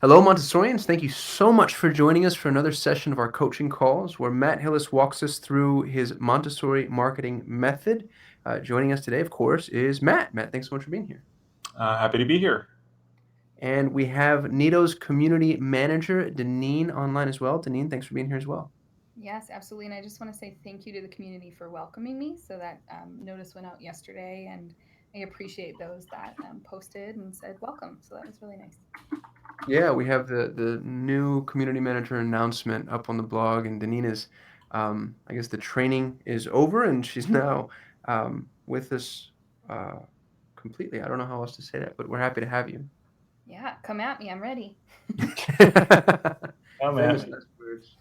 Hello, Montessorians. Thank you so much for joining us for another session of our coaching calls where Matt Hillis walks us through his Montessori Marketing Method. Joining us today, of course, is Matt. Matt, thanks so much for being here. Happy to be here. And we have Nito's community manager, Deneen, online as well. Deneen, thanks for being here as well. Yes, absolutely. And I just want to say thank you to the community for welcoming me. So that notice went out yesterday, and I appreciate those that posted and said welcome. So that was really nice. Yeah, we have the new community manager announcement up on the blog, and Deneen is, I guess the training is over, and she's now with us uh, completely. I don't know how else to say that, but we're happy to have you. Yeah, come at me. I'm ready. Oh, Famous man. last words.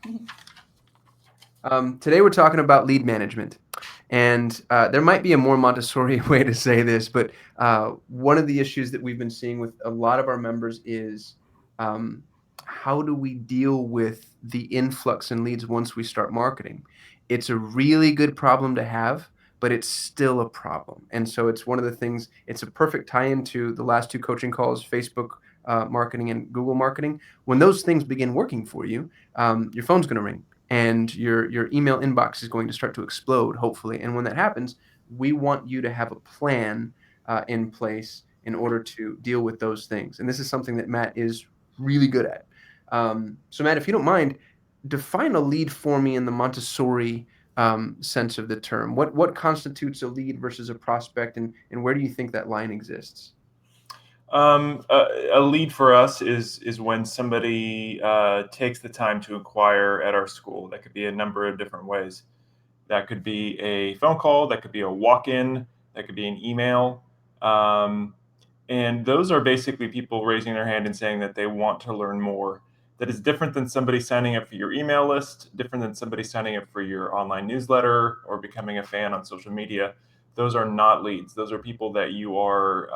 Today we're talking about lead management, and there might be a more Montessori way to say this, but one of the issues that we've been seeing with a lot of our members is um, how do we deal with the influx in leads once we start marketing? It's a really good problem to have, but it's still a problem, and so it's one of the things. It's a perfect tie-in to the last two coaching calls: Facebook marketing and Google marketing. When those things begin working for you, your phone's going to ring and your email inbox is going to start to explode, hopefully. And when that happens, we want you to have a plan in place in order to deal with those things. And this is something that Matt is really good at. So, Matt, if you don't mind, define a lead for me in the Montessori sense of the term. What constitutes a lead versus a prospect, and where do you think that line exists? A lead for us is when somebody takes the time to inquire at our school. That could be a number of different ways. That could be a phone call. That could be a walk-in. That could be an email. Um, and those are basically people raising their hand and saying that they want to learn more. That is different than somebody signing up for your email list, different than somebody signing up for your online newsletter or becoming a fan on social media. Those are not leads. Those are people that you are,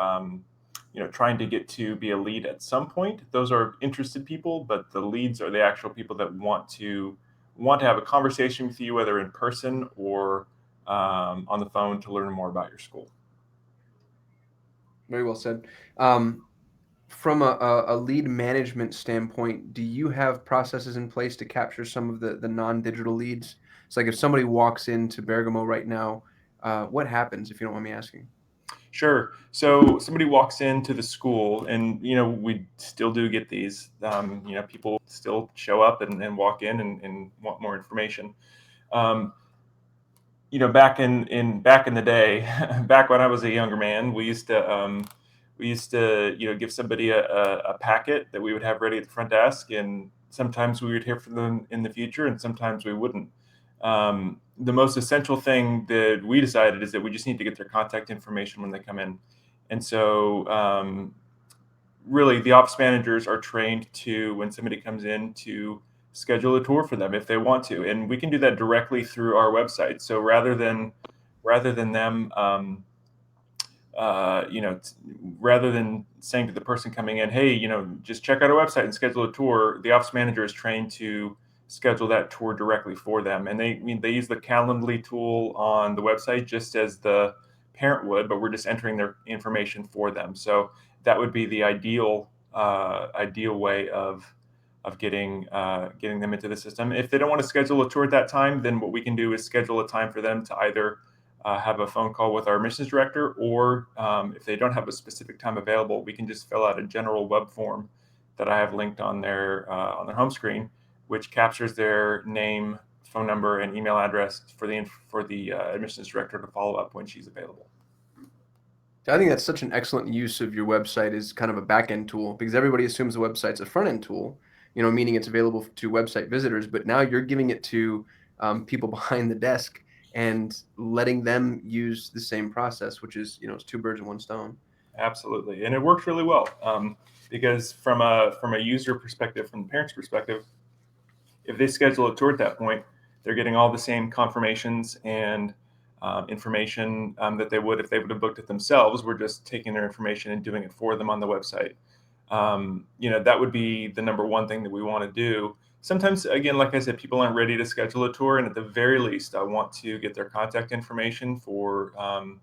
trying to get to be a lead at some point. Those are interested people, but the leads are the actual people that want to have a conversation with you, whether in person or on the phone, to learn more about your school. Very well said. Um, from a lead management standpoint, do you have processes in place to capture some of the non-digital leads? It's like if somebody walks into Bergamo right now, what happens if you don't mind me asking? Sure. So somebody walks into the school, and we still do get these. People still show up and walk in and want more information. Um, back in the day, back when I was a younger man, we used to give somebody a packet that we would have ready at the front desk, and sometimes we would hear from them in the future, and sometimes we wouldn't. The most essential thing that we decided is that we just need to get their contact information when they come in, and so really the ops managers are trained to, when somebody comes in, to schedule a tour for them if they want to, and we can do that directly through our website. So rather than them uh, you know, t- rather than saying to the person coming in, hey, just check out our website and schedule a tour, the office manager is trained to schedule that tour directly for them. And they use the Calendly tool on the website just as the parent would, but we're just entering their information for them. So that would be the ideal way of getting them into the system. If they don't want to schedule a tour at that time, then what we can do is schedule a time for them to either have a phone call with our admissions director, or if they don't have a specific time available, we can just fill out a general web form that I have linked on their home screen, which captures their name, phone number, and email address for the admissions director to follow up when she's available. So I think that's such an excellent use of your website as kind of a back end tool because everybody assumes the website's a front end tool, meaning it's available to website visitors. But now you're giving it to people behind the desk and letting them use the same process, which is, it's two birds in one stone. Absolutely, and it works really well because from a user perspective, from the parent's perspective, if they schedule a tour at that point, they're getting all the same confirmations and information that they would if they would have booked it themselves. We're just taking their information and doing it for them on the website. That would be the number one thing that we want to do. Sometimes, again, like I said, people aren't ready to schedule a tour, and at the very least, I want to get their contact information for our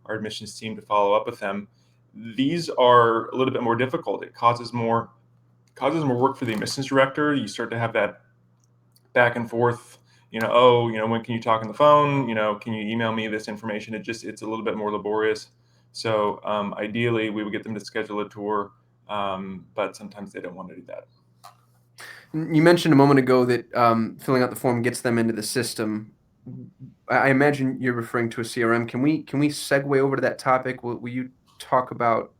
admissions team to follow up with them. These are a little bit more difficult. It causes more causes more work for the admissions director. You start to have that back and forth, when can you talk on the phone? Can you email me this information? It's a little bit more laborious. So ideally, we would get them to schedule a tour, but sometimes they don't want to do that. You mentioned a moment ago that filling out the form gets them into the system. I imagine you're referring to a CRM. Can we segue over to that topic? Will you talk about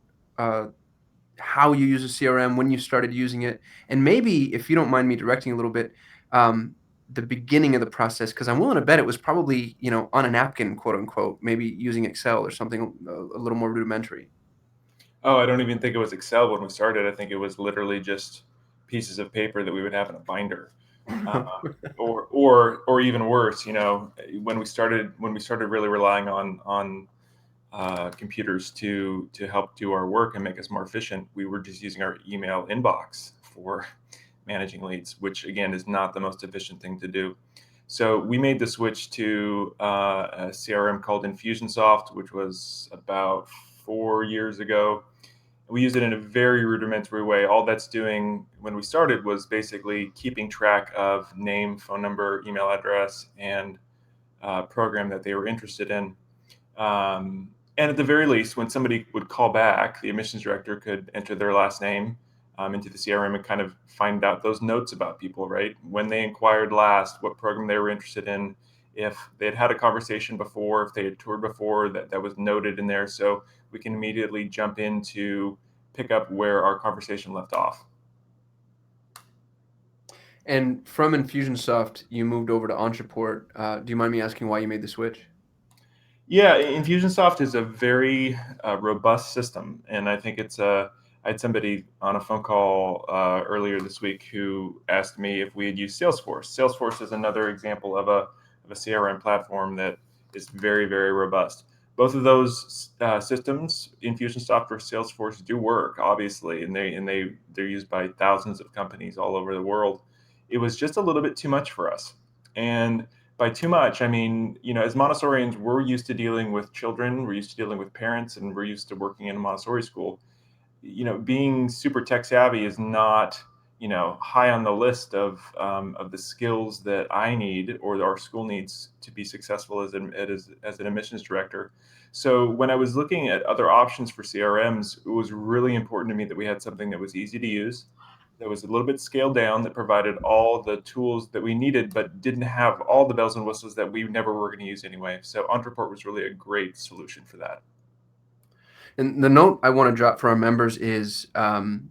how you use a CRM, when you started using it, and maybe, if you don't mind me directing a little bit, the beginning of the process? Because I'm willing to bet it was probably, on a napkin, quote unquote, maybe using Excel or something a little more rudimentary. Oh, I don't even think it was Excel when we started. I think it was literally just pieces of paper that we would have in a binder. Or even worse, when we started really relying on computers to help do our work and make us more efficient, we were just using our email inbox for managing leads, which again is not the most efficient thing to do. So we made the switch to a CRM called Infusionsoft, which was about 4 years ago. We use it in a very rudimentary way. All that's doing when we started was basically keeping track of name, phone number, email address, and program that they were interested in. And at the very least, when somebody would call back, the admissions director could enter their last name into the CRM and kind of find out those notes about people, right? When they inquired last, what program they were interested in, if they'd had a conversation before, if they had toured before, that was noted in there. So we can immediately jump in to pick up where our conversation left off. And from Infusionsoft, you moved over to Ontraport. Do you mind me asking why you made the switch? Yeah, Infusionsoft is a very robust system, and I think I had somebody on a phone call earlier this week who asked me if we had used Salesforce. Salesforce is another example of a CRM platform that is very, very robust. Both of those systems, Infusionsoft or Salesforce, do work obviously, and they're used by thousands of companies all over the world. It was just a little bit too much for us, and by too much, I mean, as Montessorians, we're used to dealing with children, we're used to dealing with parents, and we're used to working in a Montessori school. Being super tech savvy is not, high on the list of the skills that I need or our school needs to be successful as an admissions director. So when I was looking at other options for CRMs, it was really important to me that we had something that was easy to use, that was a little bit scaled down, that provided all the tools that we needed, but didn't have all the bells and whistles that we never were going to use anyway. So Ontraport was really a great solution for that. And the note I want to drop for our members is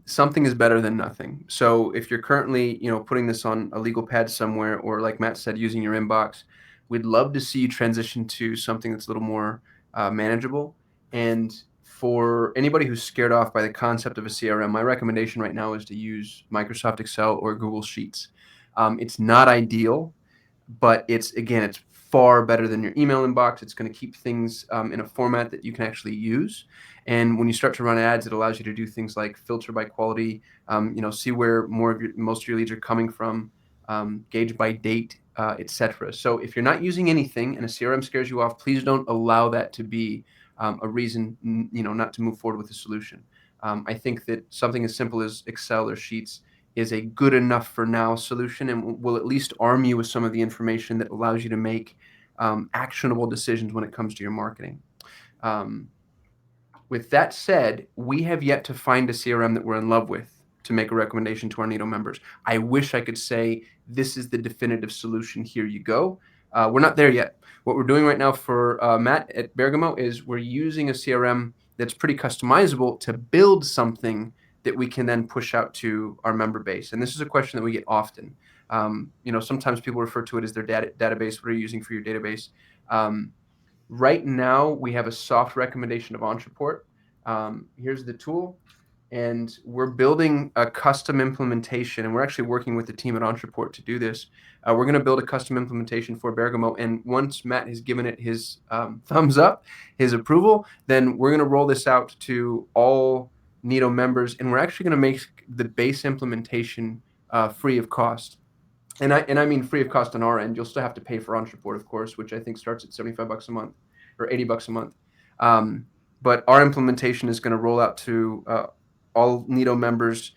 something is better than nothing. So if you're currently, putting this on a legal pad somewhere, or like Matt said, using your inbox, we'd love to see you transition to something that's a little more manageable. And for anybody who's scared off by the concept of a CRM, my recommendation right now is to use Microsoft Excel or Google Sheets. It's not ideal, but it's far better than your email inbox. It's going to keep things in a format that you can actually use. And when you start to run ads, it allows you to do things like filter by quality, see where most of your leads are coming from, gauge by date, etc. So if you're not using anything and a CRM scares you off, please don't allow that to be a reason, not to move forward with a solution. I think that something as simple as Excel or Sheets is a good enough for now solution, and will at least arm you with some of the information that allows you to make actionable decisions when it comes to your marketing. With that said, we have yet to find a CRM that we're in love with to make a recommendation to our NATO members. I wish I could say this is the definitive solution. Here you go. We're not there yet. What we're doing right now for Matt at Bergamo is we're using a CRM that's pretty customizable to build something that we can then push out to our member base. And this is a question that we get often. Sometimes people refer to it as their database. What are you using for your database? Right now, we have a soft recommendation of Ontraport. Here's the tool, and we're building a custom implementation, and we're actually working with the team at Ontraport to do this. We're going to build a custom implementation for Bergamo, and once Matt has given it his thumbs up, his approval, then we're going to roll this out to all NATO members, and we're actually going to make the base implementation free of cost. And I mean free of cost on our end. You'll still have to pay for Ontraport, of course, which I think starts at $75 a month or $80 a month. But our implementation is going to roll out to all NATO members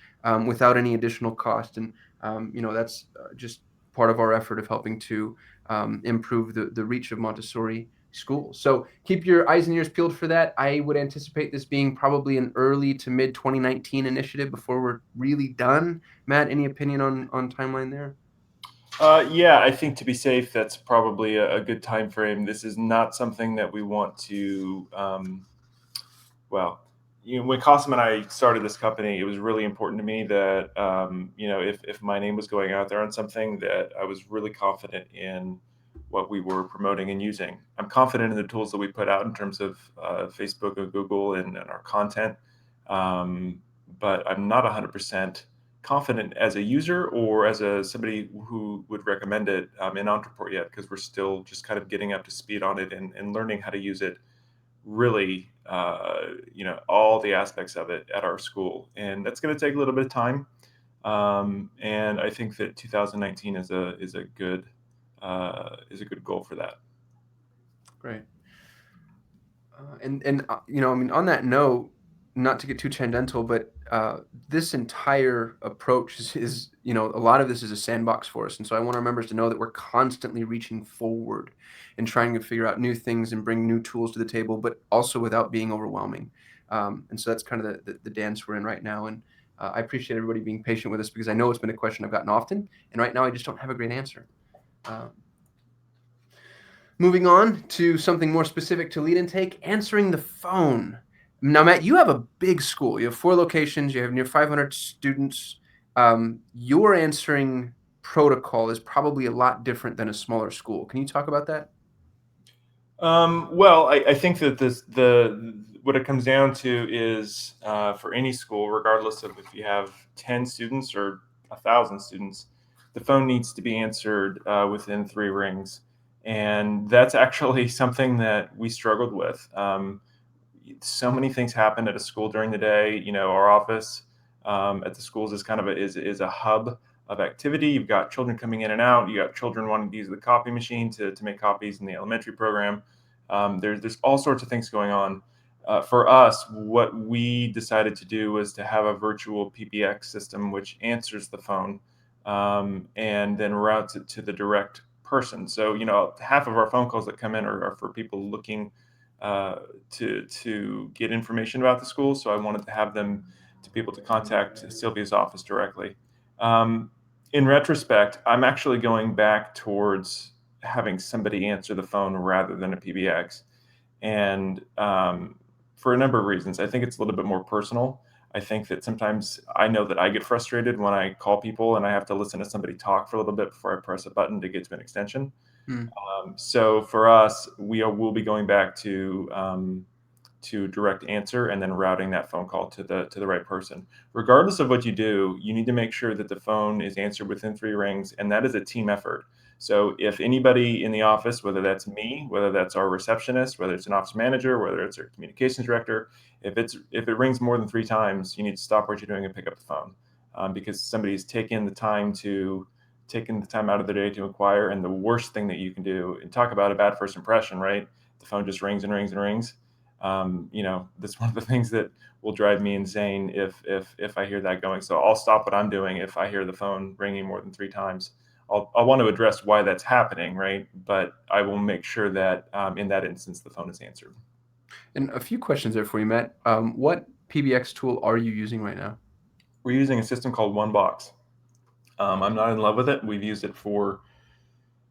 without any additional cost. And, that's just part of our effort of helping to improve the reach of Montessori schools. So keep your eyes and ears peeled for that. I would anticipate this being probably an early to mid 2019 initiative before we're really done. Matt, any opinion on timeline there? Yeah, I think to be safe, that's probably a good time frame. This is not something that we want to. Well, when Cossum and I started this company, it was really important to me that if my name was going out there on something, that I was really confident in what we were promoting and using. I'm confident in the tools that we put out in terms of Facebook and Google and our content, but I'm not 100% confident as a user or as somebody who would recommend it in Entreport yet, because we're still just kind of getting up to speed on it and learning how to use it really, all the aspects of it at our school, and that's going to take a little bit of time. And I think that 2019 is a good goal for that. Great. On that note, not to get too tangential, but this entire approach is, a lot of this is a sandbox for us. And so I want our members to know that we're constantly reaching forward and trying to figure out new things and bring new tools to the table, but also without being overwhelming. And so that's kind of the dance we're in right now. And I appreciate everybody being patient with us, because I know it's been a question I've gotten often. And right now I just don't have a great answer. Moving on to something more specific to lead intake, answering the phone. Now, Matt, you have a big school. You have 4 locations. You have near 500 students. Your answering protocol is probably a lot different than a smaller school. Can you talk about that? Well, I think that what it comes down to is for any school, regardless of if you have 10 students or 1,000 students, the phone needs to be answered within 3 rings. And that's actually something that we struggled with. So many things happen at a school during the day. Our office at the schools is kind of is a hub of activity. You've got children coming in and out. You got children wanting to use the copy machine to make copies in the elementary program. There's all sorts of things going on. For us, what we decided to do was to have a virtual PBX system which answers the phone and then routes it to the direct person. So half of our phone calls that come in are for people looking to get information about the school. So I wanted to have them to be able to contact Sylvia's office directly. In retrospect, I'm actually going back towards having somebody answer the phone rather than a PBX. And for a number of reasons, I think it's a little bit more personal. I think that sometimes I know that I get frustrated when I call people and I have to listen to somebody talk for a little bit before I press a button to get to an extension. So for us, we'll be going back to direct answer and then routing that phone call to the right person. Regardless of what you do, you need to make sure that the phone is answered within 3 rings, and that is a team effort. So if anybody in the office, whether that's me, whether that's our receptionist, whether it's an office manager, whether it's our communications director, if it rings more than 3 times, you need to stop what you're doing and pick up the phone, because somebody's taken the time out of the day to inquire. And the worst thing that you can do, and talk about a bad first impression, right? The phone just rings and rings and rings. That's one of the things that will drive me insane if I hear that going. So I'll stop what I'm doing if I hear the phone ringing more than 3 times. I'll want to address why that's happening, right? But I will make sure that in that instance, the phone is answered. And a few questions there for you, Matt. What PBX tool are you using right now? We're using a system called OneBox. I'm not in love with it. We've used it for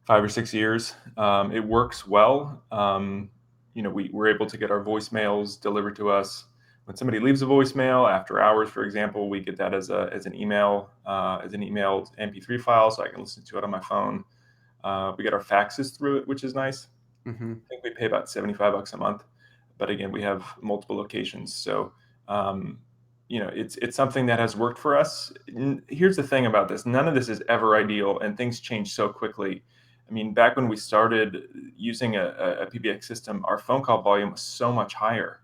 5 or 6 years. It works well. We're able to get our voicemails delivered to us. When somebody leaves a voicemail after hours, for example, we get that as an emailed MP3 file, so I can listen to it on my phone. We get our faxes through it, which is nice. Mm-hmm. I think we pay about $75 a month, but again, we have multiple locations, so it's something that has worked for us. Here's the thing about this: none of this is ever ideal, and things change so quickly. I mean, back when we started using a PBX system, our phone call volume was so much higher.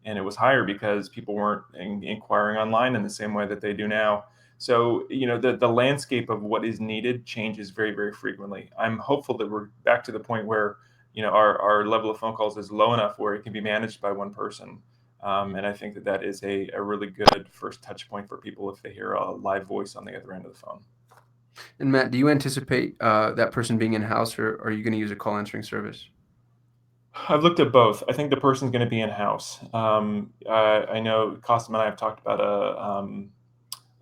And it was higher because people weren't inquiring online in the same way that they do now. So, the landscape of what is needed changes very, very frequently. I'm hopeful that we're back to the point where, our level of phone calls is low enough where it can be managed by one person. And I think that is a really good first touch point for people if they hear a live voice on the other end of the phone. And Matt, do you anticipate that person being in-house, or are you going to use a call answering service? I've looked at both. I think the person's going to be in-house. I know Costum and I have talked about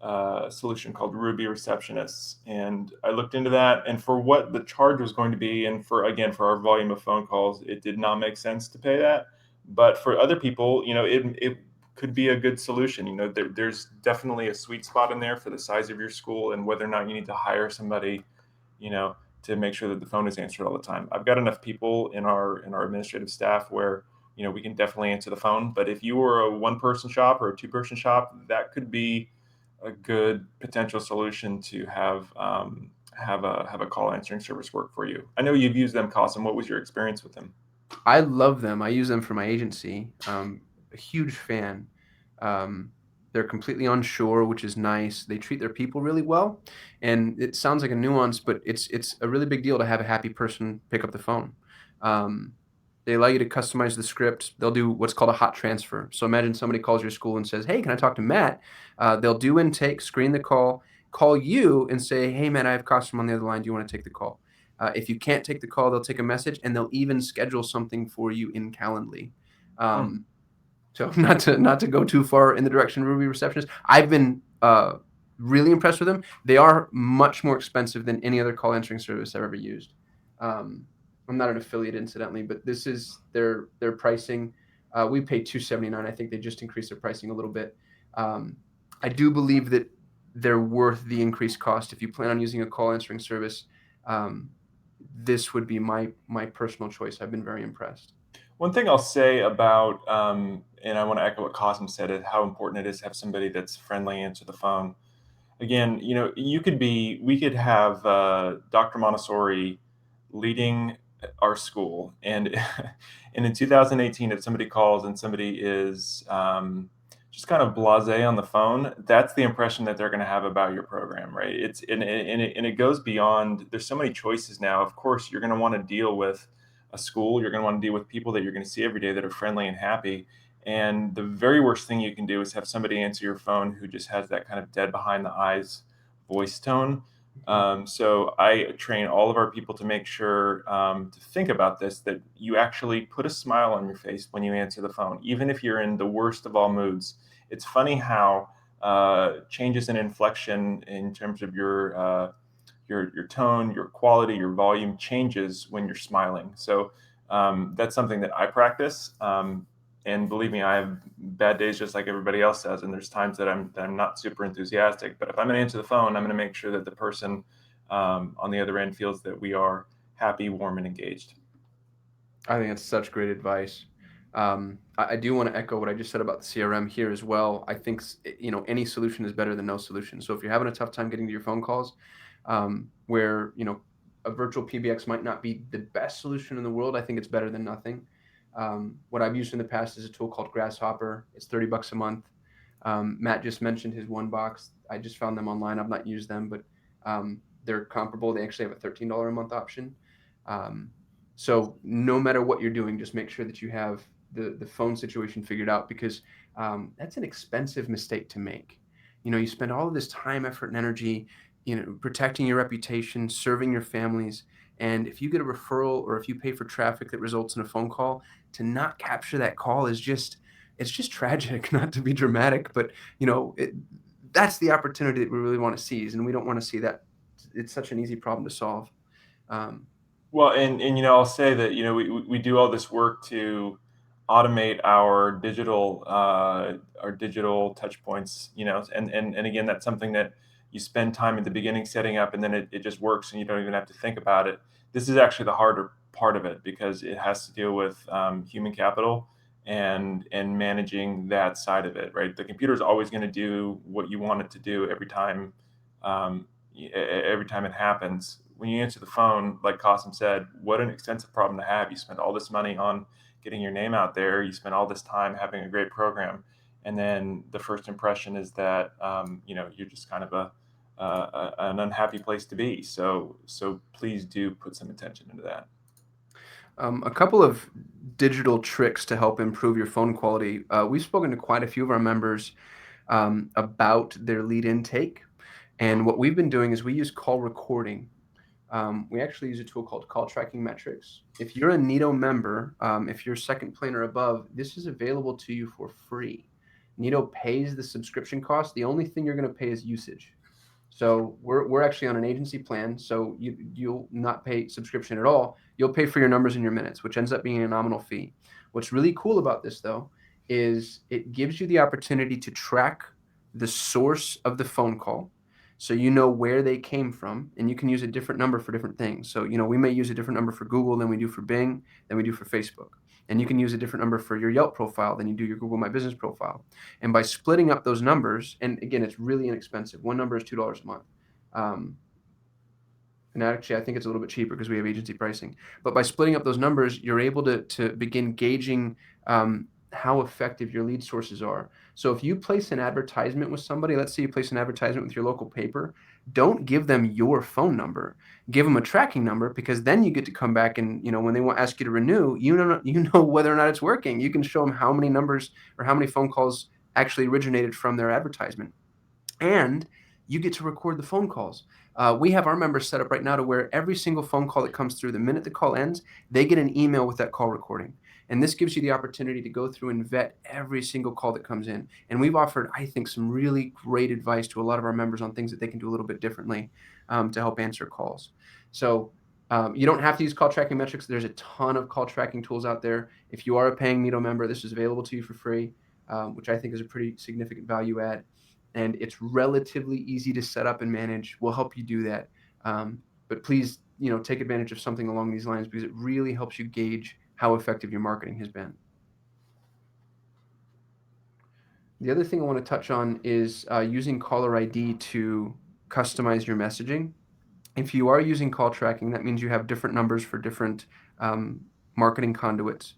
a solution called Ruby Receptionists, and I looked into that. And for what the charge was going to be, and for our volume of phone calls, it did not make sense to pay that. But for other people, it could be a good solution. There's definitely a sweet spot in there for the size of your school and whether or not you need to hire somebody, to make sure that the phone is answered all the time. I've got enough people in our administrative staff where we can definitely answer the phone. But if you were a one-person shop or a two-person shop, that could be a good potential solution to have a call answering service work for you. I know you've used them, Cosm. What was your experience with them? I love them. I use them for my agency. A huge fan. They're completely onshore, which is nice. They treat their people really well, and it sounds like a nuance, but it's a really big deal to have a happy person pick up the phone. Um, they allow you to customize the script. They'll do what's called a hot transfer. So imagine somebody calls your school and says, "Hey, can I talk to Matt?" They'll do intake, screen the call you, and say, "Hey, Matt, I have Costume on the other line. Do you want to take the call?" If you can't take the call, they'll take a message, and they'll even schedule something for you in Calendly. Um, so not to go too far in the direction of Ruby Receptionist, I've been really impressed with them. They are much more expensive than any other call answering service I've ever used. Um, I'm not an affiliate, incidentally, but this is their pricing. We pay $279. I think they just increased their pricing a little bit. Um, I do believe that they're worth the increased cost. If you plan on using a call answering service, um, this would be my personal choice. I've been very impressed. One thing I'll say about, and I want to echo what Cosm said, is how important it is to have somebody that's friendly answer the phone. Again, we could have Dr. Montessori leading our school, and and in 2018, if somebody calls and somebody is just kind of blasé on the phone, that's the impression that they're going to have about your program, right? And it goes beyond. There's so many choices now. Of course, you're going to want to deal with a school. You're going to want to deal with people that you're going to see every day that are friendly and happy. And the very worst thing you can do is have somebody answer your phone who just has that kind of dead behind the eyes voice tone. So I train all of our people to make sure to think about this, that you actually put a smile on your face when you answer the phone, even if you're in the worst of all moods. It's funny how changes in inflection in terms of your tone, your quality, your volume changes when you're smiling. So that's something that I practice. And believe me, I have bad days just like everybody else does, and there's times that I'm not super enthusiastic. But if I'm going to answer the phone, I'm going to make sure that the person on the other end feels that we are happy, warm, and engaged. I think that's such great advice. I do want to echo what I just said about the CRM here as well. I think any solution is better than no solution. So if you're having a tough time getting to your phone calls, where a virtual PBX might not be the best solution in the world, I think it's better than nothing. What I've used in the past is a tool called Grasshopper. It's $30 a month. Matt just mentioned his one box. I just found them online. I've not used them, but they're comparable. They actually have a $13 a month option. Um, so no matter what you're doing, just make sure that you have the phone situation figured out, because that's an expensive mistake to make. You spend all of this time, effort, and energy, protecting your reputation, serving your families. And if you get a referral or if you pay for traffic that results in a phone call, to not capture that call is it's just tragic. Not to be dramatic, but that's the opportunity that we really want to seize, and we don't want to see that. It's such an easy problem to solve. Um, Well, and I'll say that we do all this work to automate our digital touch points, and again, that's something that you spend time at the beginning setting up, and then it just works, and you don't even have to think about it. This is actually the harder part of it because it has to deal with human capital and managing that side of it, right? The computer is always going to do what you want it to do every time it happens. When you answer the phone, like Cossum said, what an expensive problem to have. You spend all this money on getting your name out there. You spend all this time having a great program, and then the first impression is that you're just kind of an unhappy place to be. So please do put some attention into that. A couple of digital tricks to help improve your phone quality. We've spoken to quite a few of our members about their lead intake. And what we've been doing is we use call recording. We actually use a tool called Call Tracking Metrics. If you're a Nito member, if you're second plane or above, this is available to you for free. Nito pays the subscription cost. The only thing you're going to pay is usage. So we're actually on an agency plan, so you'll not pay subscription at all. You'll pay for your numbers and your minutes, which ends up being a nominal fee. What's really cool about this though is it gives you the opportunity to track the source of the phone call. So you know where they came from, and you can use a different number for different things. So, we may use a different number for Google than we do for Bing, than we do for Facebook. And you can use a different number for your Yelp profile than you do your Google My Business profile. And by splitting up those numbers, and again, it's really inexpensive. One number is $2 a month. And actually, I think it's a little bit cheaper because we have agency pricing. But by splitting up those numbers, you're able to begin gauging how effective your lead sources are. So if you place an advertisement with somebody, let's say you place an advertisement with your local paper, don't give them your phone number. Give them a tracking number, because then you get to come back and, when they want ask you to renew, you know whether or not it's working. You can show them how many numbers or how many phone calls actually originated from their advertisement. And you get to record the phone calls. We have our members set up right now to where every single phone call that comes through, the minute the call ends, they get an email with that call recording. And this gives you the opportunity to go through and vet every single call that comes in. And we've offered, I think, some really great advice to a lot of our members on things that they can do a little bit differently to help answer calls. So you don't have to use call tracking metrics. There's a ton of call tracking tools out there. If you are a paying Nito member, this is available to you for free, which I think is a pretty significant value add. And it's relatively easy to set up and manage. We'll help you do that. But please, take advantage of something along these lines, because it really helps you gauge how effective your marketing has been. The other thing I want to touch on is using caller ID to customize your messaging. If you are using call tracking, that means you have different numbers for different marketing conduits.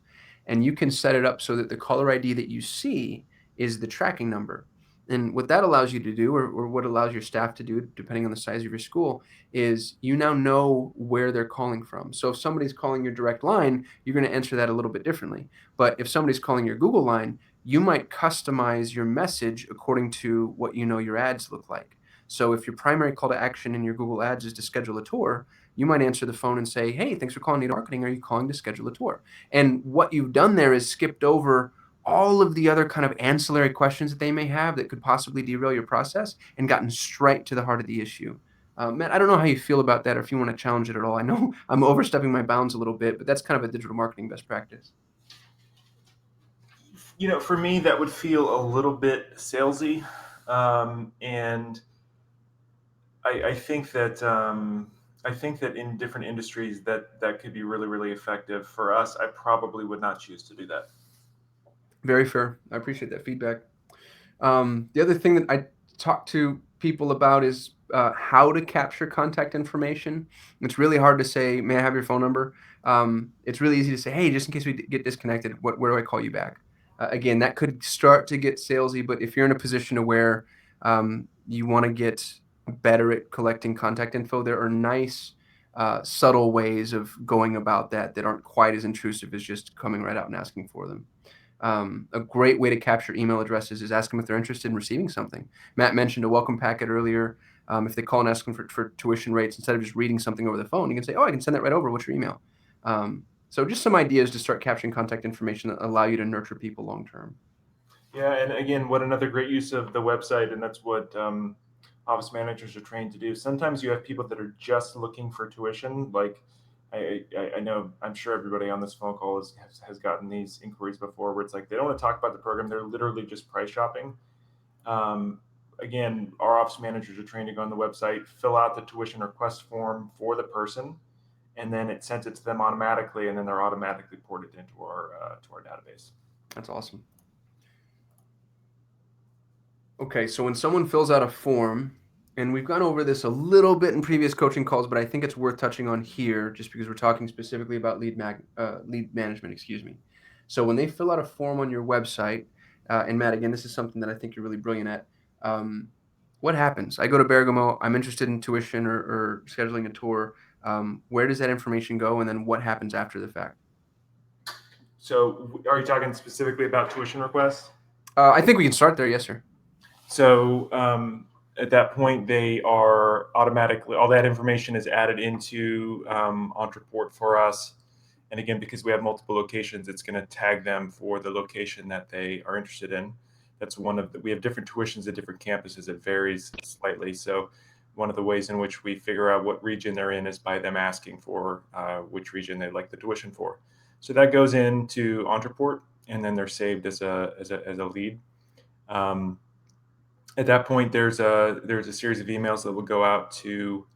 And you can set it up so that the caller ID that you see is the tracking number. And what that allows you to do, or what allows your staff to do, depending on the size of your school, is you now know where they're calling from. So if somebody's calling your direct line, you're going to answer that a little bit differently. But if somebody's calling your Google line, you might customize your message according to what your ads look like. So if your primary call to action in your Google ads is to schedule a tour, you might answer the phone and say, "Hey, thanks for calling Nito Marketing. Are you calling to schedule a tour?" And what you've done there is skipped over all of the other kind of ancillary questions that they may have that could possibly derail your process, and gotten straight to the heart of the issue. Matt, I don't know how you feel about that, or if you want to challenge it at all. I know I'm overstepping my bounds a little bit, but that's kind of a digital marketing best practice. For me, that would feel a little bit salesy, and I think that in different industries that could be really, really effective. For us, I probably would not choose to do that. Very fair. I appreciate that feedback. The other thing that I talk to people about is how to capture contact information. It's really hard to say, "May I have your phone number?" It's really easy to say, "Hey, just in case we get disconnected, where do I call you back?" Again, that could start to get salesy, but if you're in a position to where you want to get better at collecting contact info, there are nice, subtle ways of going about that aren't quite as intrusive as just coming right out and asking for them. A great way to capture email addresses is ask them if they're interested in receiving something. Matt mentioned a welcome packet earlier. If they call and ask them for tuition rates, instead of just reading something over the phone, you can say, "Oh, I can send that right over. What's your email?" So just some ideas to start capturing contact information that allow you to nurture people long term. Yeah, and again, what another great use of the website, and that's what office managers are trained to do. Sometimes you have people that are just looking for tuition. Like I know, I'm sure everybody on this phone call has gotten these inquiries before, where it's like they don't want to talk about the program; they're literally just price shopping. Again, our office managers are trained to go on the website, fill out the tuition request form for the person, and then it sends it to them automatically, and then they're automatically ported into our database. That's awesome. Okay, so when someone fills out a form, and we've gone over this a little bit in previous coaching calls, but I think it's worth touching on here just because we're talking specifically about lead management, excuse me. So when they fill out a form on your website, and Matt, again, this is something that I think you're really brilliant at. What happens? I go to Bergamo, I'm interested in tuition or scheduling a tour. Where does that information go? And then what happens after the fact? So are you talking specifically about tuition requests? I think we can start there. Yes, sir. So at that point, they are automatically, all that information is added into Ontraport for us. And again, because we have multiple locations, it's going to tag them for the location that they are interested in. That's we have different tuitions at different campuses. It varies slightly. So one of the ways in which we figure out what region they're in is by them asking for which region they'd like the tuition for. So that goes into Ontraport, and then they're saved as a lead. At that point, there's a series of emails that will go out to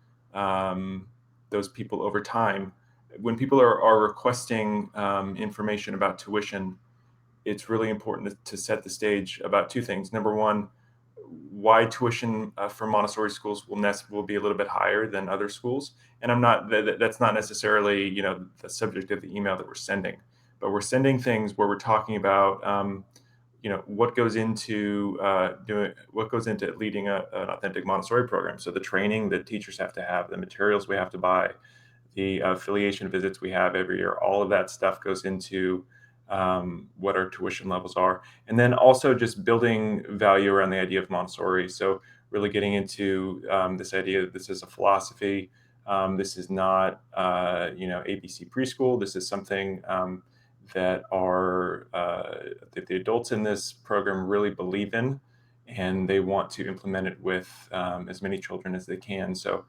those people over time. When people are requesting information about tuition, it's really important to set the stage about two things. Number one, why tuition for Montessori schools will be a little bit higher than other schools, and that's not necessarily the subject of the email that we're sending, but we're sending things where we're talking about what goes into leading an authentic Montessori program. So the training that teachers have to have, the materials we have to buy, the affiliation visits we have every year, all of that stuff goes into what our tuition levels are. And then also just building value around the idea of Montessori. So really getting into this idea that this is a philosophy. This is not ABC preschool. This is something that the adults in this program really believe in, and they want to implement it with as many children as they can. So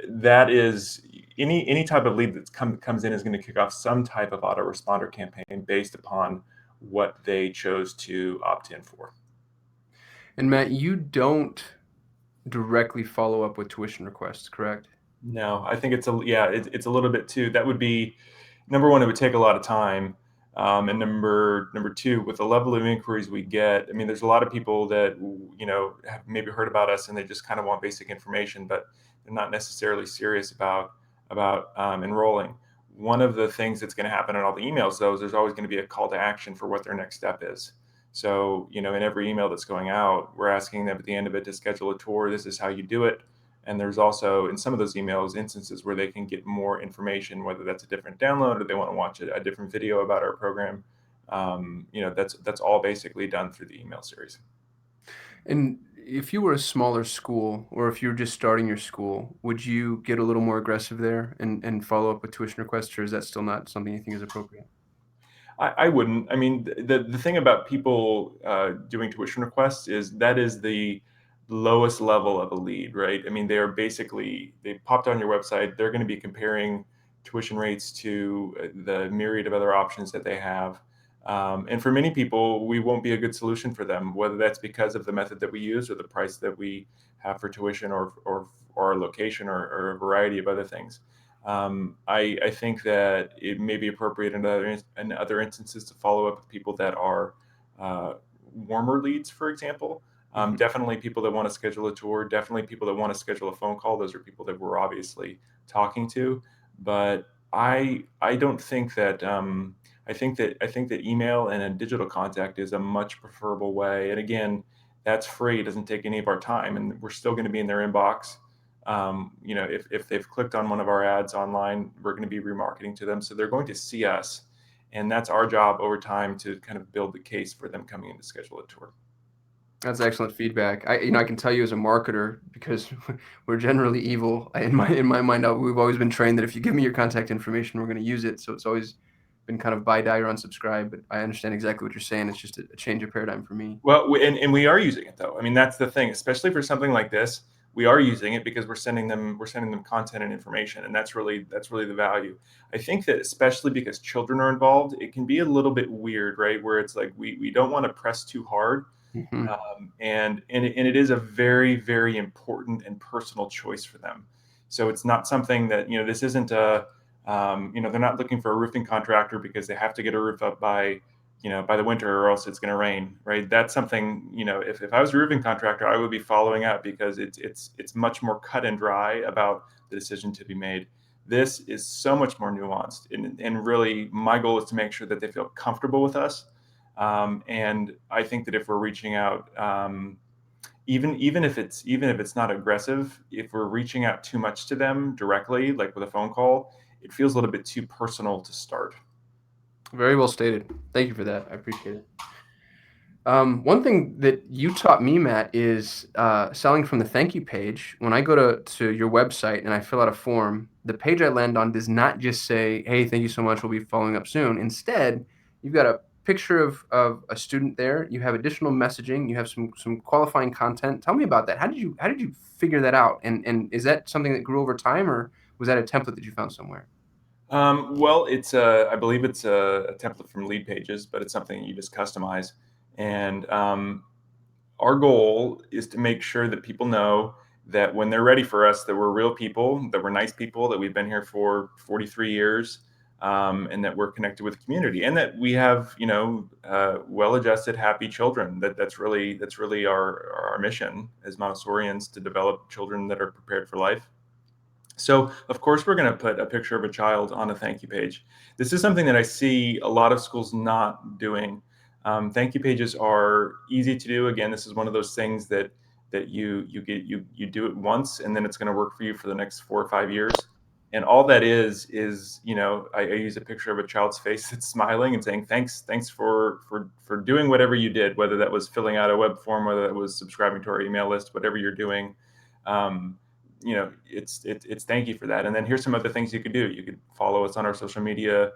that is any type of lead that comes in is going to kick off some type of autoresponder campaign based upon what they chose to opt in for. And Matt, you don't directly follow up with tuition requests, correct? No, I think it's a little bit too. That would be number one. It would take a lot of time, and number two, with the level of inquiries we get. I mean, there's a lot of people that have maybe heard about us and they just kind of want basic information, but they're not necessarily serious about enrolling. One of the things that's going to happen in all the emails, though, is there's always going to be a call to action for what their next step is. So, in every email that's going out, we're asking them at the end of it to schedule a tour. This is how you do it. And there's also in some of those emails instances where they can get more information, whether that's a different download or they want to watch a different video about our program. That's all basically done through the email series. And if you were a smaller school, or if you were just starting your school, would you get a little more aggressive there and follow up with tuition requests, or is that still not something you think is appropriate? I wouldn't. I mean, the thing about people doing tuition requests is that is the lowest level of a lead, right? I mean, they popped on your website. They're going to be comparing tuition rates to the myriad of other options that they have. And for many people, we won't be a good solution for them, whether that's because of the method that we use or the price that we have for tuition or our location or a variety of other things. I think that it may be appropriate in other instances to follow up with people that are warmer leads, for example. Definitely people that want to schedule a tour, definitely people that want to schedule a phone call. Those are people that we're obviously talking to. But I don't think that I think that email and a digital contact is a much preferable way. And again, that's free. It doesn't take any of our time, and we're still going to be in their inbox. If they've clicked on one of our ads online, we're going to be remarketing to them. So they're going to see us. And that's our job over time to kind of build the case for them coming in to schedule a tour. That's excellent feedback. I can tell you as a marketer, because we're generally evil. In my mind, we've always been trained that if you give me your contact information, we're going to use it. So it's always been kind of buy, die, or unsubscribe. But I understand exactly what you're saying. It's just a change of paradigm for me. Well, and we are using it though. I mean, that's the thing, especially for something like this. We are using it because we're sending them content and information, and that's really the value. I think that especially because children are involved, it can be a little bit weird, right? Where it's like we don't want to press too hard. And it is a very, very important and personal choice for them. So it's not something that, this isn't they're not looking for a roofing contractor because they have to get a roof up by the winter or else it's going to rain, right? That's something, if I was a roofing contractor, I would be following up because it's much more cut and dry about the decision to be made. This is so much more nuanced. And really my goal is to make sure that they feel comfortable with us. And I think that if we're reaching out, even if it's not aggressive, if we're reaching out too much to them directly, like with a phone call, it feels a little bit too personal to start. Very well stated. Thank you for that. I appreciate it. One thing that you taught me, Matt, is selling from the thank you page. When I go to your website and I fill out a form, the page I land on does not just say, "Hey, thank you so much. We'll be following up soon." Instead, you've got a picture of a student there. You have additional messaging. You have some qualifying content. Tell me about that. How did you figure that out? And is that something that grew over time, or was that a template that you found somewhere? Well, I believe it's a template from Lead Pages, but it's something you just customize. And our goal is to make sure that people know that when they're ready for us, that we're real people, that we're nice people, that we've been here for 43 years, and that we're connected with the community, and that we have, well-adjusted, happy children. That's really our mission as Montessorians, to develop children that are prepared for life. So, of course, we're going to put a picture of a child on a thank you page. This is something that I see a lot of schools not doing. Thank you pages are easy to do. Again, this is one of those things that you do it once, and then it's going to work for you for the next 4 or 5 years. And all that is I use a picture of a child's face that's smiling and saying thanks for doing whatever you did, whether that was filling out a web form, whether that was subscribing to our email list, whatever you're doing. Um, it's thank you for that. And then here's some other things you could do. You could follow us on our social media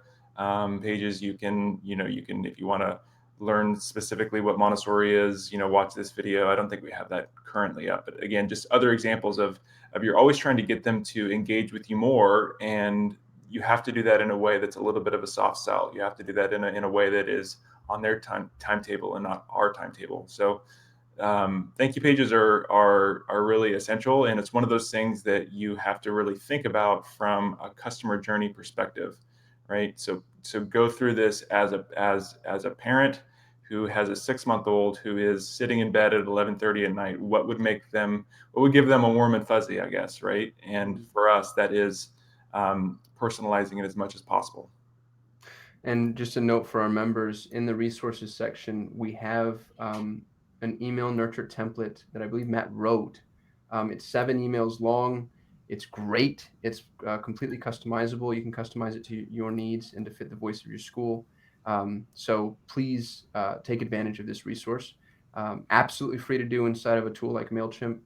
pages. You can if you want to learn specifically what Montessori is, watch this video. I don't think we have that currently up, but again, just other examples of you're always trying to get them to engage with you more, and you have to do that in a way that's a little bit of a soft sell. You have to do that in a way that is on their timetable and not our timetable. So thank you pages are really essential, and it's one of those things that you have to really think about from a customer journey perspective, right? So go through this as a parent who has a 6-month-old who is sitting in bed at 11:30 at night. What would give them a warm and fuzzy, I guess, right? And for us, that is personalizing it as much as possible. And just a note for our members, in the resources section, we have an email nurture template that I believe Matt wrote. It's 7 emails long. It's great. It's completely customizable. You can customize it to your needs and to fit the voice of your school. So please take advantage of this resource. Absolutely free to do inside of a tool like MailChimp,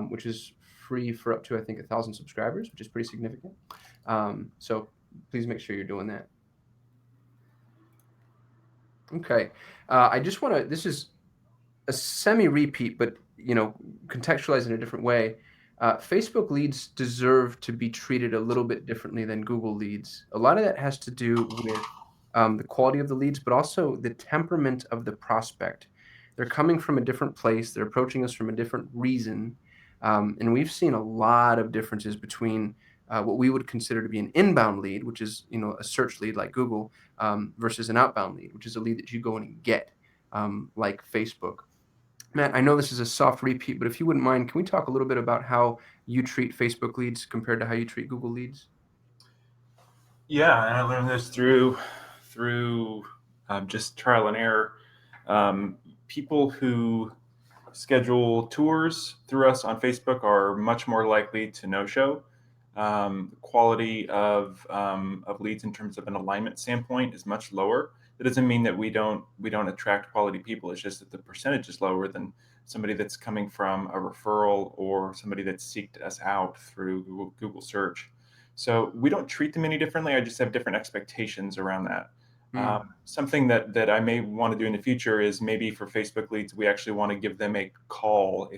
which is free for up to, I think, 1,000 subscribers, which is pretty significant. So please make sure you're doing that. Okay. I just want to, this is a semi-repeat, but contextualized in a different way. Facebook leads deserve to be treated a little bit differently than Google leads. A lot of that has to do with the quality of the leads, but also the temperament of the prospect. They're coming from a different place. They're approaching us from a different reason. And we've seen a lot of differences between what we would consider to be an inbound lead, which is, a search lead like Google, versus an outbound lead, which is a lead that you go in and get, like Facebook. Matt, I know this is a soft repeat, but if you wouldn't mind, can we talk a little bit about how you treat Facebook leads compared to how you treat Google leads? Yeah, and I learned this through just trial and error. People who schedule tours through us on Facebook are much more likely to no-show. The quality of leads in terms of an alignment standpoint is much lower. That doesn't mean that we don't attract quality people. It's just that the percentage is lower than somebody that's coming from a referral or somebody that's seeked us out through Google search. So we don't treat them any differently. I just have different expectations around that. Mm, Something that I may want to do in the future is maybe for Facebook leads, we actually want to give them a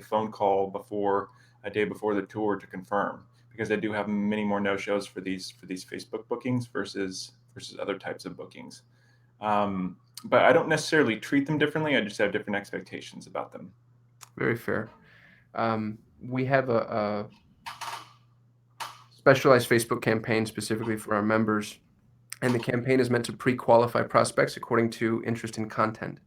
phone call a day before the tour to confirm, because I do have many more no-shows for these Facebook bookings versus other types of bookings. But I don't necessarily treat them differently. I just have different expectations about them. very fair. We have a specialized Facebook campaign specifically for our members, and the campaign is meant to pre-qualify prospects according to interest in content.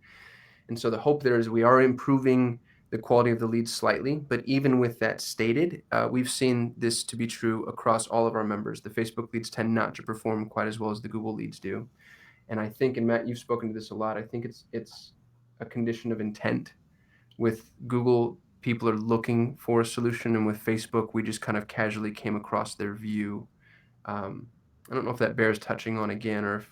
And so the hope there is we are improving the quality of the leads slightly, but even with that stated, we've seen this to be true across all of our members. The Facebook leads tend not to perform quite as well as the Google leads do. And I think, and Matt, you've spoken to this a lot, I think it's a condition of intent. With Google, people are looking for a solution, and with Facebook, we just kind of casually came across their view. Um, I don't know if that bears touching on again, or if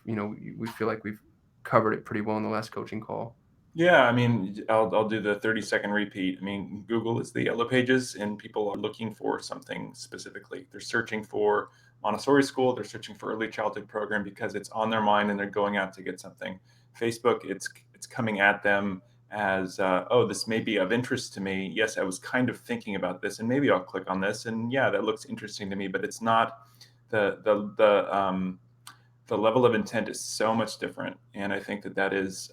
we feel like we've covered it pretty well in the last coaching call. Yeah, I mean, I'll do the 30-second repeat. I mean, Google is the yellow pages, and people are looking for something specifically. They're searching for Montessori school, they're searching for early childhood program because it's on their mind and they're going out to get something. Facebook, it's coming at them as, oh, this may be of interest to me. Yes, I was kind of thinking about this, and maybe I'll click on this, and yeah, that looks interesting to me, but it's not the level of intent is so much different, and I think that is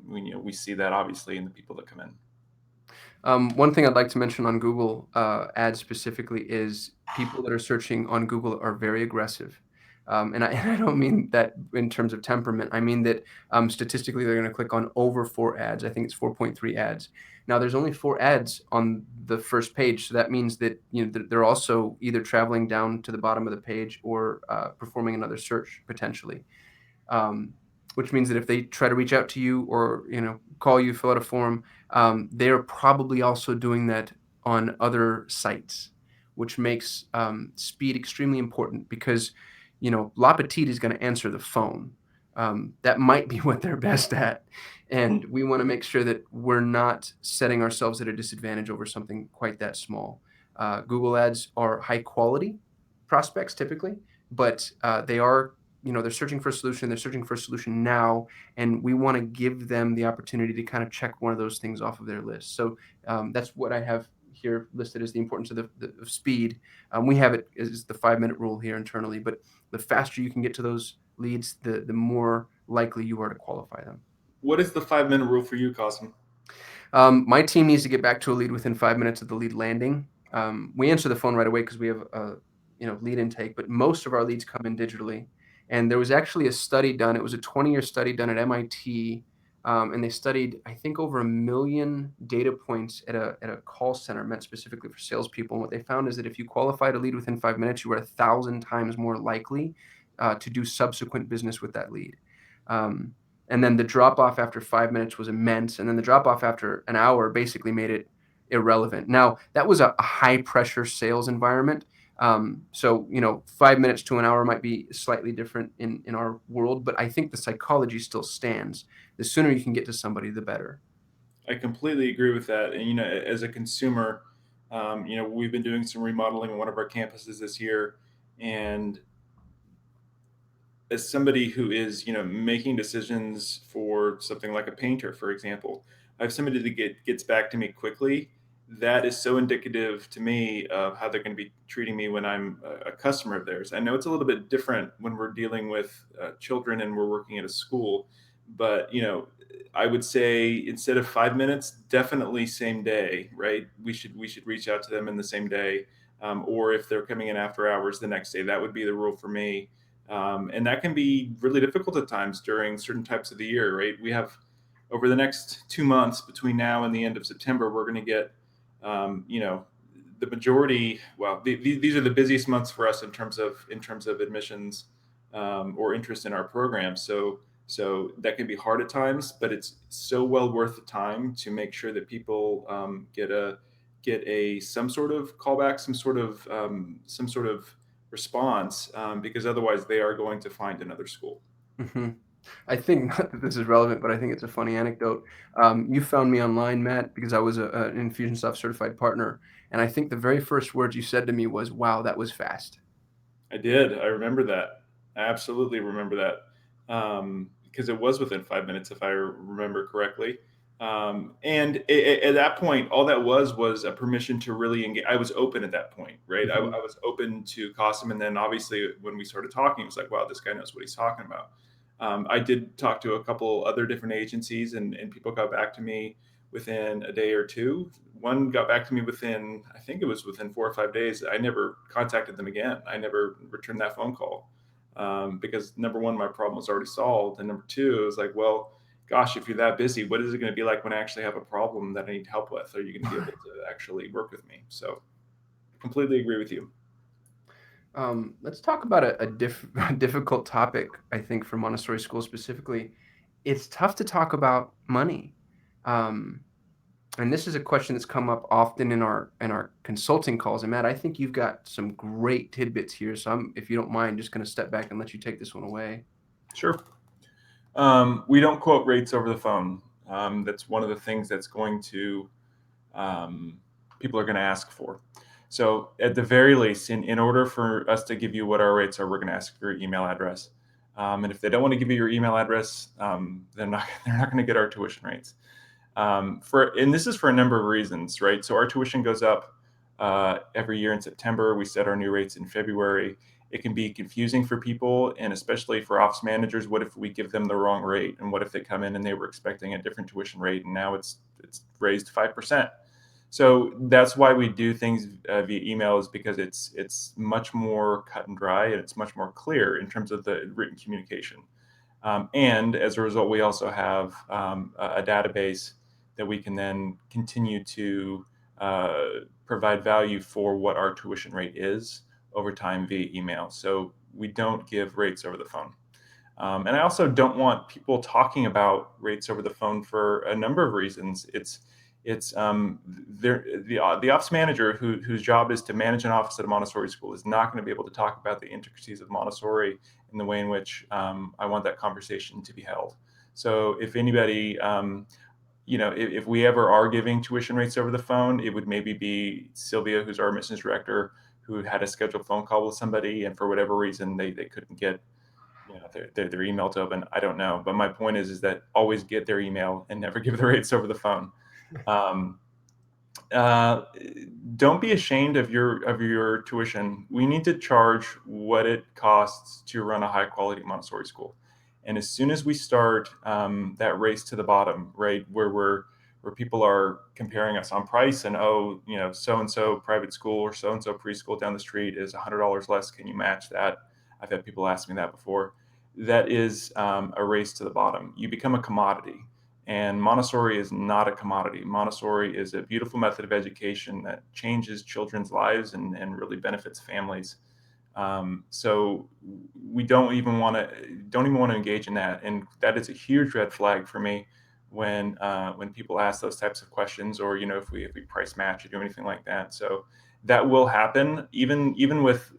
we see that obviously in the people that come in. One thing I'd like to mention on Google ads specifically is people that are searching on Google are very aggressive. And I don't mean that in terms of temperament. I mean that statistically they're going to click on over 4 ads. I think it's 4.3 ads. Now there's only 4 ads on the first page, so that means that they're also either traveling down to the bottom of the page or performing another search potentially. Um, which means that if they try to reach out to you or call you, fill out a form, they're probably also doing that on other sites, which makes speed extremely important because La Petite is going to answer the phone. That might be what they're best at, and we want to make sure that we're not setting ourselves at a disadvantage over something quite that small. Google ads are high quality prospects typically, but they are they're searching for a solution. They're searching for a solution now, and we want to give them the opportunity to kind of check one of those things off of their list. So that's what I have here listed as the importance of of speed. We have it as the 5-minute rule here internally, but the faster you can get to those leads, the more likely you are to qualify them. What is the 5-minute rule for you, Cosm? My team needs to get back to a lead within 5 minutes of the lead landing. We answer the phone right away because we have a lead intake, but most of our leads come in digitally. And there was actually a study done. It was a 20-year study done at MIT, and they studied, I think, over 1 million data points at a call center meant specifically for salespeople. And what they found is that if you qualified a lead within 5 minutes, you were 1,000 times more likely to do subsequent business with that lead. And then the drop off after 5 minutes was immense. And then the drop off after an hour basically made it irrelevant. Now, that was a high pressure sales environment. So 5 minutes to an hour might be slightly different in our world, but I think the psychology still stands. The sooner you can get to somebody, the better. I completely agree with that. And as a consumer, we've been doing some remodeling in one of our campuses this year, and as somebody who is making decisions for something like a painter, for example, I have somebody that gets back to me quickly. That is so indicative to me of how they're going to be treating me when I'm a customer of theirs. I know it's a little bit different when we're dealing with children and we're working at a school, but I would say instead of 5 minutes, definitely same day, right? We should reach out to them in the same day, or if they're coming in after hours the next day, that would be the rule for me. And that can be really difficult at times during certain types of the year, right? We have over the next 2 months between now and the end of September, we're going to get, the majority. Well, these are the busiest months for us in terms of admissions or interest in our program. So that can be hard at times, but it's so well worth the time to make sure that people get a some sort of callback, some sort of response, because otherwise they are going to find another school. Mm-hmm. I think not that this is relevant, but I think it's a funny anecdote. You found me online, Matt, because I was an Infusionsoft certified partner. And I think the very first words you said to me was, "Wow, that was fast." I did. I remember that. I absolutely remember that, because it was within 5 minutes, if I remember correctly. And at that point, all that was a permission to really engage. I was open at that point, right? I Mm-hmm. was open to Cosm, and then obviously when we started talking, it was like, wow, this guy knows what he's talking about. I did talk to a couple other different agencies, and people got back to me within a day or two. One got back to me within, I think it was within 4 or 5 days. I never contacted them again. I never returned that phone call, because number one, my problem was already solved, and number two, it was like, well, gosh, if you're that busy, what is it going to be like when I actually have a problem that I need help with? Are you going to be able to actually work with me? So, completely agree with you. Let's talk about a difficult topic, I think, for Montessori schools specifically. It's tough to talk about money. Um, And this is a question that's come up often in our consulting calls. And Matt, I think you've got some great tidbits here. So if you don't mind, just going to step back and let you take this one away. Sure. We don't quote rates over the phone. That's one of the things that's going to people are going to ask for. So at the very least, in order for us to give you what our rates are, we're going to ask for your email address. And if they don't want to give you your email address, they're not going to get our tuition rates. And this is for a number of reasons, right? So our tuition goes up every year in September. We set our new rates in February. It can be confusing for people, and especially for office managers. What if we give them the wrong rate? And what if they come in and they were expecting a different tuition rate, and now it's raised 5%? So that's why we do things via emails, because it's much more cut and dry, and it's much more clear in terms of the written communication. And as a result, we also have a database that we can then continue to provide value for what our tuition rate is over time via email. So we don't give rates over the phone. And I also don't want people talking about rates over the phone for a number of reasons. The office manager whose job is to manage an office at a Montessori school is not going to be able to talk about the intricacies of Montessori in the way in which I want that conversation to be held. So if anybody, if we ever are giving tuition rates over the phone, it would maybe be Sylvia, who's our admissions director, who had a scheduled phone call with somebody, and for whatever reason they couldn't get their email to open. I don't know, but my point is that always get their email and never give the rates over the phone. Um, don't be ashamed of your tuition. We need to charge what it costs to run a high quality Montessori school. And as soon as we start that race to the bottom, right, where people are comparing us on price, and so and so private school or so and so preschool down the street is $100 less. Can you match that? I've had people ask me that before. That is a race to the bottom. You become a commodity. And Montessori is not a commodity. Montessori is a beautiful method of education that changes children's lives and really benefits families. So we don't even want to engage in that, and that is a huge red flag for me when people ask those types of questions, or if we price match or do anything like that. So that will happen, even with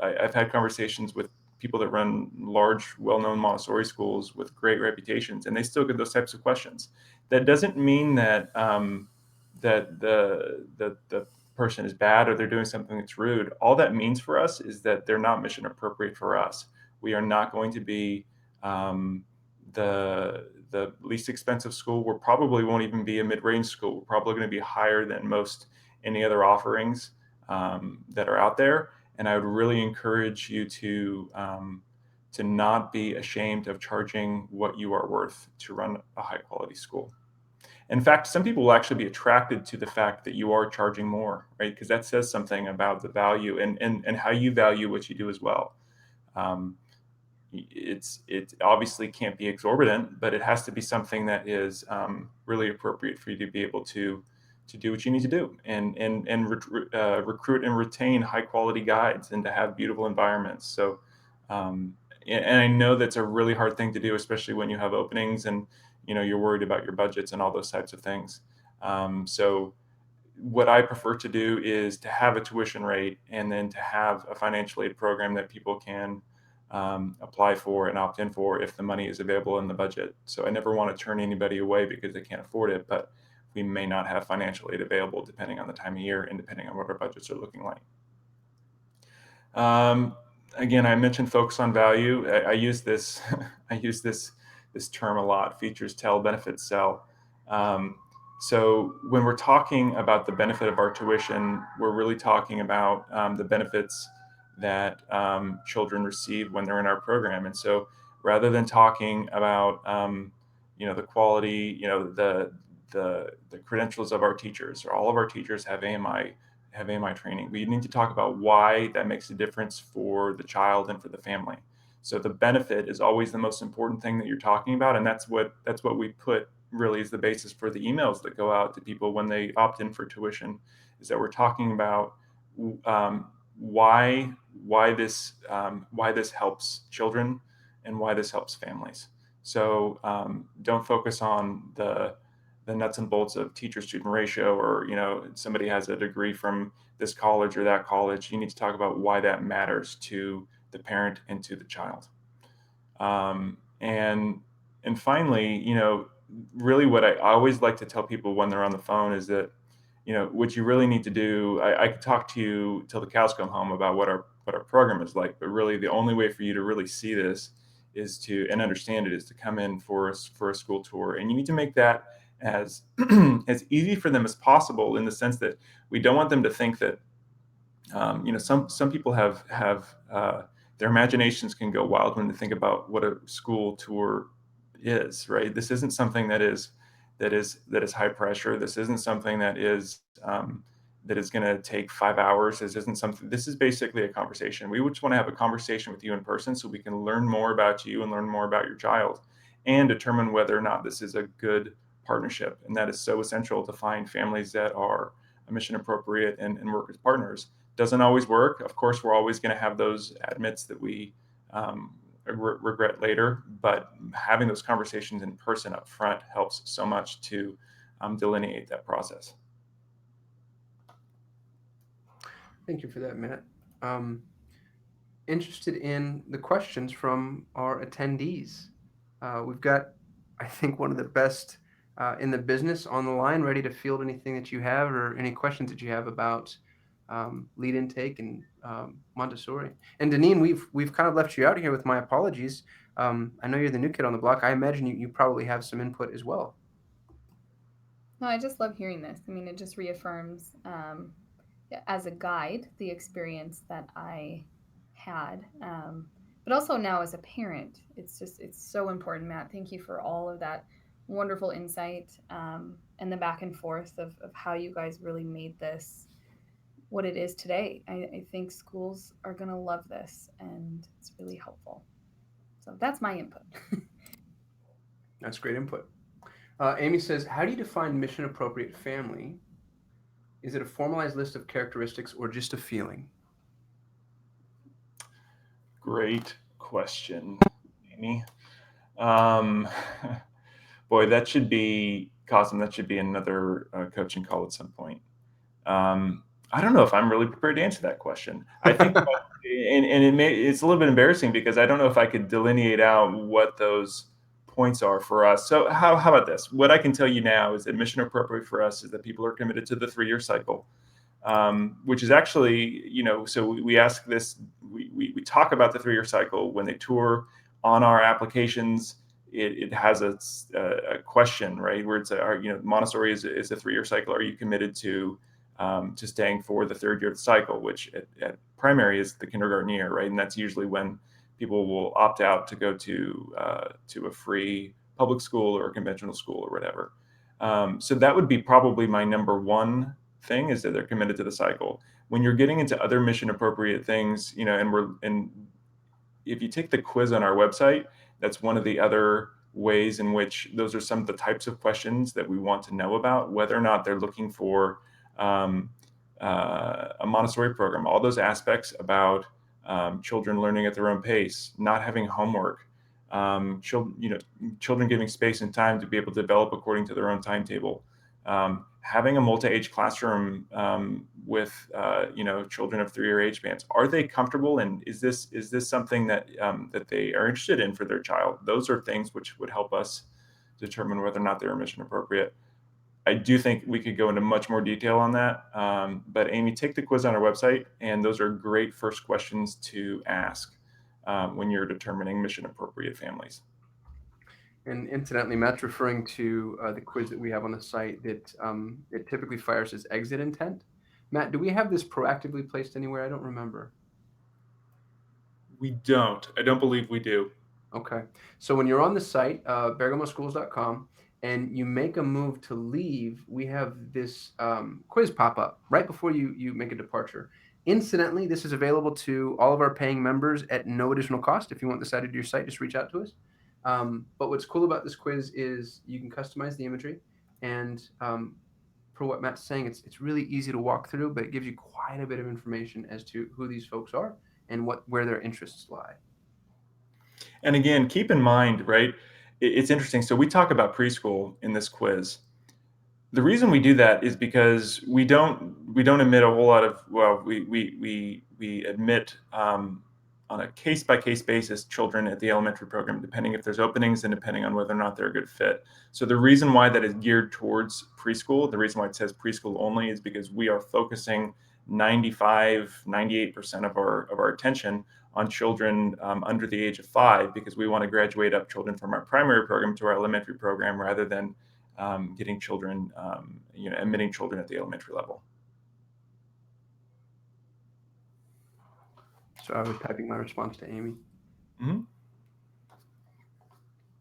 I've had conversations with people that run large, well-known Montessori schools with great reputations, and they still get those types of questions. That doesn't mean that that the person is bad or they're doing something that's rude. All that means for us is that they're not mission appropriate for us. We are not going to be the least expensive school. We probably won't even be a mid-range school. We're probably going to be higher than most any other offerings that are out there. And I would really encourage you to not be ashamed of charging what you are worth to run a high quality school. In fact, some people will actually be attracted to the fact that you are charging more, right? Because that says something about the value and how you value what you do as well. It obviously can't be exorbitant, but it has to be something that is really appropriate for you to be able to do what you need to do, and recruit and retain high quality guides, and to have beautiful environments. So, and I know that's a really hard thing to do, especially when you have openings and you're worried about your budgets and all those types of things. So what I prefer to do is to have a tuition rate, and then to have a financial aid program that people can apply for and opt in for if the money is available in the budget. So I never want to turn anybody away because they can't afford it, but we may not have financial aid available depending on the time of year and depending on what our budgets are looking like. Again, I mentioned focus on value. I use this I use this term a lot: features tell, benefits sell. So when we're talking about the benefit of our tuition, we're really talking about the benefits that children receive when they're in our program. And so rather than talking about the quality, the credentials of our teachers, or all of our teachers have AMI training, we need to talk about why that makes a difference for the child and for the family. So the benefit is always the most important thing that you're talking about, and that's what we put really is the basis for the emails that go out to people when they opt in for tuition, is that we're talking about why this helps children and why this helps families. So don't focus on the nuts and bolts of teacher-student ratio, or somebody has a degree from this college or that college. You need to talk about why that matters to the parent and to the child. And finally, really what I always like to tell people when they're on the phone is that, what you really need to do, I could talk to you till the cows come home about what our program is like, but really the only way for you to really see this and understand it is to come in for a school tour. And you need to make that as as easy for them as possible, in the sense that we don't want them to think that, some people have their imaginations can go wild when they think about what a school tour is, right? This isn't something that is high pressure. This isn't something that is going to take 5 hours. This is basically a conversation. We just want to have a conversation with you in person, so we can learn more about you and learn more about your child, and determine whether or not this is a good partnership. And that is so essential to find families that are mission appropriate and work as partners. Doesn't always work. Of course, we're always going to have those admits that we regret later, but having those conversations in person up front helps so much to delineate that process. Thank you for that, Matt. Interested in the questions from our attendees. We've got, I think, one of the best in the business on the line, ready to field anything that you have or any questions that you have about lead intake and Montessori. And Deneen, we've kind of left you out here with my apologies. I know you're the new kid on the block. I imagine you probably have some input as well. No, I just love hearing this. I mean, it just reaffirms, as a guide, the experience that I had. But also now as a parent, it's so important, Matt. Thank you for all of that wonderful insight, and the back and forth of how you guys really made this what it is today. I think schools are going to love this, and it's really helpful. So that's my input. That's great input. Amy says, how do you define mission appropriate family? Is it a formalized list of characteristics or just a feeling? Great question, Amy. Boy, that should be Cosm. That should be another coaching call at some point. I don't know if I'm really prepared to answer that question. I think, it's a little bit embarrassing, because I don't know if I could delineate out what those points are for us. So how about this? What I can tell you now is that mission appropriate for us is that people are committed to the 3-year cycle, which is actually, so we ask this, we talk about the 3-year cycle when they tour. On our applications, it has a question, right, where it's Montessori is a 3-year cycle. Are you committed to staying for the 3rd year of the cycle, which at primary is the kindergarten year, right? And that's usually when people will opt out to go to a free public school or a conventional school or whatever. So that would be probably my number one thing, is that they're committed to the cycle. When you're getting into other mission appropriate things, and if you take the quiz on our website, that's one of the other ways in which those are some of the types of questions that we want to know about, whether or not they're looking for a Montessori program. All those aspects about children learning at their own pace, not having homework, children giving space and time to be able to develop according to their own timetable, having a multi-age classroom with children of 3-year age bands. Are they comfortable, and is this something that they are interested in for their child? Those are things which would help us determine whether or not they're mission appropriate. I do think we could go into much more detail on that. But Amy, take the quiz on our website, and those are great first questions to ask when you're determining mission appropriate families. And incidentally, Matt's referring to the quiz that we have on the site that it typically fires as exit intent. Matt, do we have this proactively placed anywhere? I don't remember. We don't. I don't believe we do. Okay. So when you're on the site, bergamoschools.com, and you make a move to leave, we have this quiz pop up right before you make a departure. Incidentally, this is available to all of our paying members at no additional cost. If you want this added to your site, just reach out to us. But what's cool about this quiz is you can customize the imagery, and for what Matt's saying, it's really easy to walk through, but it gives you quite a bit of information as to who these folks are and where their interests lie. And again, keep in mind, right, it's interesting. So we talk about preschool in this quiz. The reason we do that is because we don't admit a whole lot of, well, we admit on a case-by-case basis children at the elementary program, depending if there's openings and depending on whether or not they're a good fit. So the reason why that is geared towards preschool, the reason why it says preschool only, is because we are focusing 98% of our attention on children under the age of 5, because we want to graduate up children from our primary program to our elementary program rather than getting children, admitting children at the elementary level. So I was typing my response to Amy. Mm-hmm.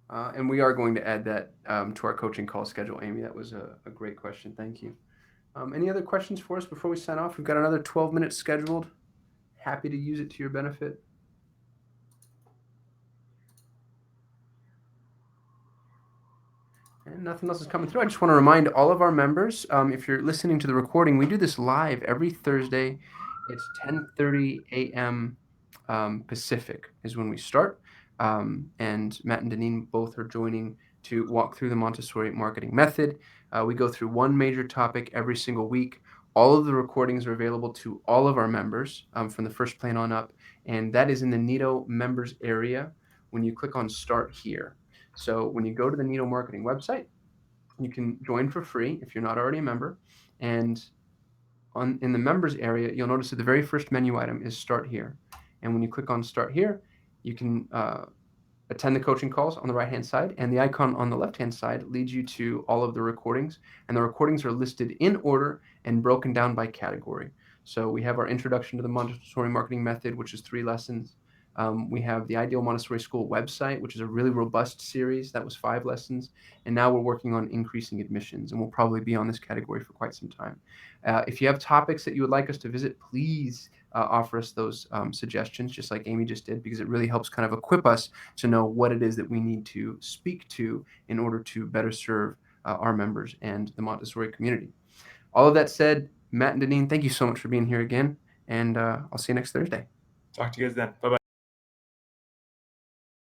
And we are going to add that to our coaching call schedule, Amy. That was a great question. Thank you. Any other questions for us before we sign off? We've got another 12 minutes scheduled. Happy to use it to your benefit. And nothing else is coming through. I just want to remind all of our members, if you're listening to the recording, we do this live every Thursday. It's 10:30 a.m. Pacific is when we start. And Matt and Deneen both are joining to walk through the Montessori Marketing Method. We go through one major topic every single week. All of the recordings are available to all of our members from the first plan on up. And that is in the NITO members area when you click on Start Here. So when you go to the NITO Marketing website, you can join for free if you're not already a member. And in the members area, you'll notice that the very first menu item is Start Here. And when you click on Start Here, you can attend the coaching calls on the right-hand side, and the icon on the left-hand side leads you to all of the recordings, and the recordings are listed in order and broken down by category. So we have our introduction to the Montessori Marketing Method, which is 3 lessons. We have the Ideal Montessori School website, which is a really robust series. That was 5 lessons. And now we're working on increasing admissions, and we'll probably be on this category for quite some time. If you have topics that you would like us to visit, please offer us those suggestions, just like Amy just did, because it really helps kind of equip us to know what it is that we need to speak to in order to better serve our members and the Montessori community. All of that said, Matt and Deneen, thank you so much for being here again, and I'll see you next Thursday. Talk to you guys then. Bye-bye.